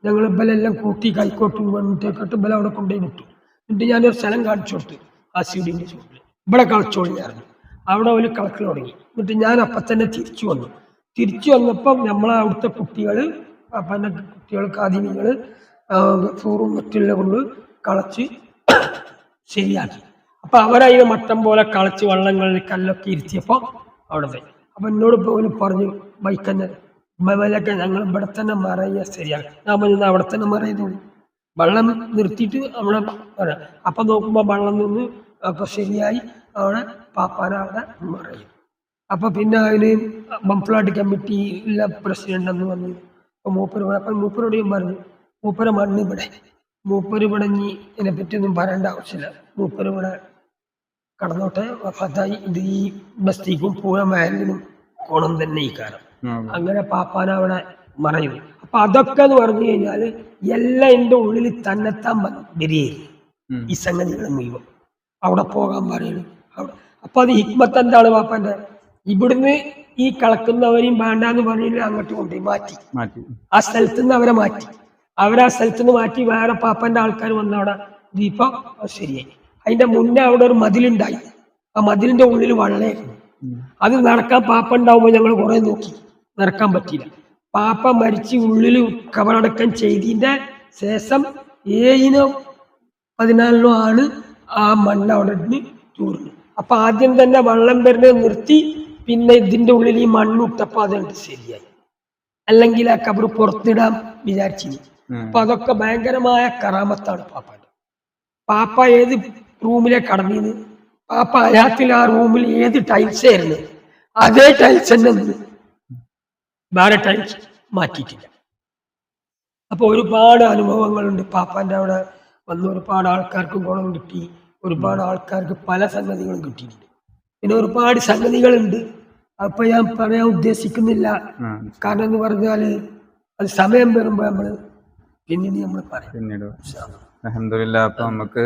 ഞങ്ങൾ ഇബലെല്ലാം കൂട്ടി കൈക്കോട്ടും വന്നിട്ടേക്കോട്ട് ഇബല അവിടെ കൊണ്ടുപോയി വിട്ടു. എന്നിട്ട് ഞാനൊരു സ്ഥലം കാണിച്ചു കൊടുത്തു, ആ സീഡിന്റെ ചുവട്ടിൽ ഇവിടെ കളിച്ചോളിയായിരുന്നു. അവിടെ ഒരു കളക്കൽ തുടങ്ങി. എന്നിട്ട് ഞാൻ അപ്പം തന്നെ തിരിച്ചു വന്നു. തിരിച്ചു വന്നപ്പം നമ്മളെ അവിടുത്തെ കുട്ടികൾ, പാപ്പാൻ്റെ കുട്ടികൾ, കാദിനികൾ, ഗഫൂറും മറ്റുള്ള കൊണ്ട് കളച്ച് ശരിയാക്കി. അപ്പൊ അവരതിനെ മട്ടം പോലെ കളച്ച് വള്ളങ്ങളിൽ കല്ലൊക്കെ ഇരുത്തിയപ്പോ അവിടെ പോയി. അപ്പൊ എന്നോട് പോലും പറഞ്ഞു ബൈക്കന്നെ മലൊക്കെ ഞങ്ങൾ ഇവിടെ തന്നെ മറയുക ശരിയാണ്. ഞാൻ പറഞ്ഞു അവിടെ തന്നെ മറയുന്നുള്ളൂ, വെള്ളം നിർത്തിയിട്ട് അവിടെ പറയാം. അപ്പൊ നോക്കുമ്പോ വെള്ളം നിന്ന് അപ്പൊ ശരിയായി അവിടെ പാപ്പാന അവിടെ മറയും. അപ്പൊ പിന്നെ അതിന് ബംഫ്ലാട്ട് കമ്മിറ്റിയിലെ പ്രസിഡന്റ് എന്ന് പറഞ്ഞു. അപ്പൊ മൂപ്പരോട് ഞാൻ പറഞ്ഞു മൂപ്പര മണ്ണ് ഇവിടെ, മൂപ്പര് ഇവിടെ ഇനി ഇതിനെ പറ്റിയൊന്നും പറയേണ്ട ആവശ്യമില്ല, മൂപ്പര് ഇവിടെ കടന്നോട്ടെ, വഫാത്തായി. ഇത് ഈ ബസ്തിക്കും പൂഴ മഹലിനും കോണം തന്നെ ഈ കാലം. അങ്ങനെ പാപ്പാന അവിടെ മറയും. അപ്പൊ അതൊക്കെ എന്ന് പറഞ്ഞു കഴിഞ്ഞാല് എല്ലാം എൻ്റെ ഉള്ളിൽ തന്നെത്താൻ വരികയായിരുന്നു. ഈ സംഗതികൾ മുഴുവൻ അവിടെ പോകാൻ പറയുന്നു അവിടെ. അപ്പൊ അത് ഹിക്മത്ത് എന്താണ് പാപ്പാന്റെ, ഇവിടുന്ന് ഈ കളക്കുന്നവരെയും വേണ്ടാന്ന് പറഞ്ഞില്ല അങ്ങോട്ട് കൊണ്ടുപോയി മാറ്റി. ആ സ്ഥലത്ത് നിന്ന് അവരെ മാറ്റി. അവരാ സ്ഥലത്ത് നിന്ന് മാറ്റി വേറെ പാപ്പാന്റെ ആൾക്കാർ വന്ന അവിടെ ഇപ്പൊ ശരിയായി. അതിന്റെ മുന്നേ അവിടെ ഒരു മതിലുണ്ടായി. ആ മതിലിന്റെ ഉള്ളിൽ വള്ളമായിരുന്നു. അത് നടക്കാൻ പാപ്പ ഉണ്ടാവുമ്പോൾ ഞങ്ങൾ കുറെ നോക്കി, നടക്കാൻ പറ്റിയില്ല. പാപ്പ മരിച്ച് ഉള്ളിൽ കബറടക്കം ചെയ്തതിന്റെ ശേഷം 7-നോ 14-നോ ആണ് ആ മണ്ണ് അവിടെ നിന്ന് തൂർന്നു. അപ്പൊ ആദ്യം തന്നെ വെള്ളം വരുന്നത് നിർത്തി, പിന്നെ ഇതിന്റെ ഉള്ളിൽ ഈ മണ്ണിട്ടപ്പോ അതുകൊണ്ട് ശരിയായി. അല്ലെങ്കിൽ ആ കബർ പുറത്തിടാൻ വിചാരിച്ചില്ല. അപ്പൊ അതൊക്കെ ഭയങ്കരമായ കറാമത്താണ് പാപ്പാന്റെ. പാപ്പ ഏത് റൂമിലെ കടന്നിന്ന്, പാപ്പ അയാത്തിൽ ആ റൂമിൽ ഏത് ടൈൽസ് ആയിരുന്നു അതേ ടൈൽസ് തന്നെ നിന്ന്, വേറെ ടൈൽസ് മാറ്റിയിട്ടില്ല. അപ്പൊ ഒരുപാട് അനുഭവങ്ങളുണ്ട്. പാപ്പാന്റെ അവിടെ വന്ന് ഒരുപാട് ആൾക്കാർക്ക് ഗുണം കിട്ടി, ഒരുപാട് ആൾക്കാർക്ക് പല സംഗതികളും കിട്ടിയിട്ടുണ്ട്. പിന്നെ ഒരുപാട് സംഗതികളുണ്ട്, അപ്പൊ ഞാൻ പറയാൻ ഉദ്ദേശിക്കുന്നില്ല. കാരണം എന്ന് പറഞ്ഞാല് അത് സമയം വരുമ്പോ നമ്മള് പിന്നീട് നമ്മൾ പിന്നീട് അൽഹംദുലില്ലാ. അപ്പൊ നമുക്ക്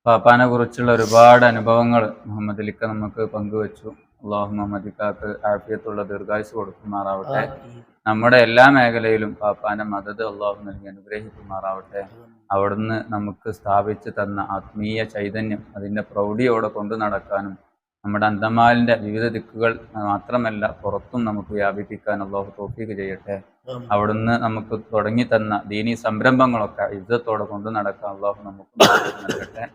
പാപ്പാനെ കുറിച്ചുള്ള ഒരുപാട് അനുഭവങ്ങൾ മുഹമ്മദ് അലിക്ക നമുക്ക് പങ്കുവെച്ചു. അള്ളാഹു മുഹമ്മദ് അലിക്കാക്ക് ആഫിയത്തുള്ള ദീർഘായുസ് കൊടുക്കുമാറാവട്ടെ. നമ്മുടെ എല്ലാ മേഖലയിലും പാപ്പാന്റെ മദത് അള്ളാഹു നൽകി അനുഗ്രഹിക്കുമാറാവട്ടെ. അവിടുന്ന് നമുക്ക് സ്ഥാപിച്ചു തന്ന ആത്മീയ ചൈതന്യം അതിൻ്റെ പ്രൗഢിയോടെ കൊണ്ടു നടക്കാനും നമ്മുടെ അന്തമാലിൻ്റെ വിവിധ ദിക്കുകൾ മാത്രമല്ല പുറത്തും നമുക്ക് വ്യാപിപ്പിക്കാൻ അള്ളാഹു തൗഫീഖ് ചെയ്യട്ടെ. അവിടുന്ന് നമുക്ക് തുടങ്ങി തന്ന ദീനീ സംരംഭങ്ങളൊക്കെ ഇസ്സത്തോടെ കൊണ്ടു നടക്കാൻ അള്ളാഹു നമുക്ക് നൽകട്ടെ.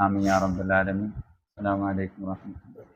ആമീൻ യാ റബ്ബൽ ആലമീൻ. അസ്സലാമു അലൈക്കും വറഹ്മത്തുള്ളാഹി.